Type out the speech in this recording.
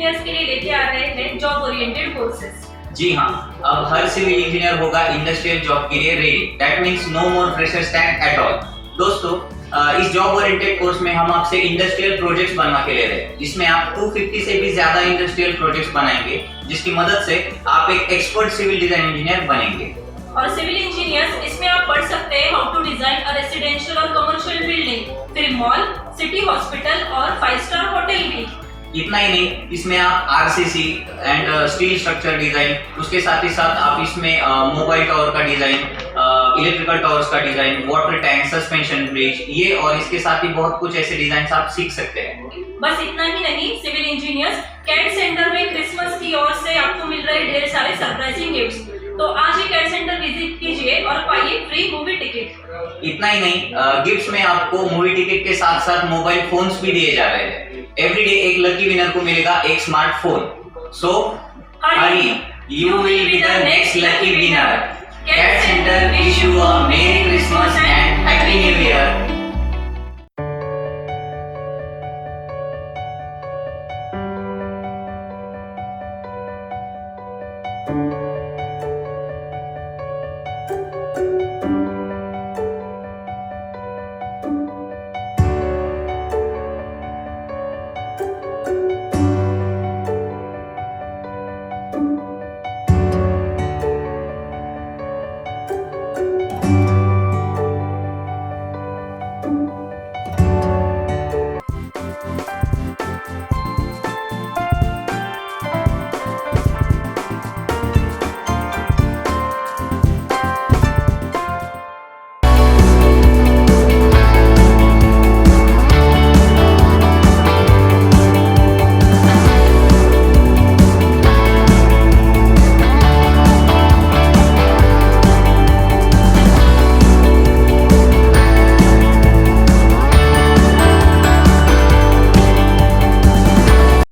Engineers के लिए लेके आ रहे हैं जॉब ओरिएंटेड कोर्सेज। जी हाँ, अब हर सिविल इंजीनियर होगा इंडस्ट्रियल जॉब के लिए ready. That means no more fresher stand at all. दोस्तों, इस जॉब ओरिएंटेड कोर्स में हम आपसे इंडस्ट्रियल प्रोजेक्ट्स बनवा के ले रहे हैं, जिसमें आप 250 से भी ज्यादा इंडस्ट्रियल प्रोजेक्ट्स बनाएंगे, जिसकी मदद से आप एक एक्सपर्ट सिविल डिजाइन इंजीनियर बनेंगे। और सिविल इंजीनियर्स इसमें आप पढ़ सकते हैं how to design a residential और कमर्शियल बिल्डिंग, फिर मॉल, सिटी हॉस्पिटल और 5 स्टार होटल भी। इतना ही नहीं, इसमें आप RCC and steel structure design, उसके साथ ही साथ आप इसमें मोबाइल टावर का डिजाइन, इलेक्ट्रिकल टावर्स का design, water tank, suspension bridge, ये और इसके साथ ही बहुत कुछ ऐसे डिजाइन आप सीख सकते हैं। बस इतना ही नहीं, सिविल इंजीनियर्स कैड सेंटर में क्रिसमस की ओर से आपको मिल रहे ढेर सारे सरप्राइजिंग गिफ्ट्स। तो आज ही कैड सेंटर विजिट कीजिए और पाइए फ्री मूवी टिकट। इतना ही नहीं, गिफ्ट्स में आपको मूवी टिकट के साथ साथ मोबाइल फोन्स भी दिए जा रहे हैं। एवरीडे एक लकी विनर को मिलेगा एक smartphone. So Hari, you will be the next lucky winner. CAD centre wish you a merry Christmas and happy new year.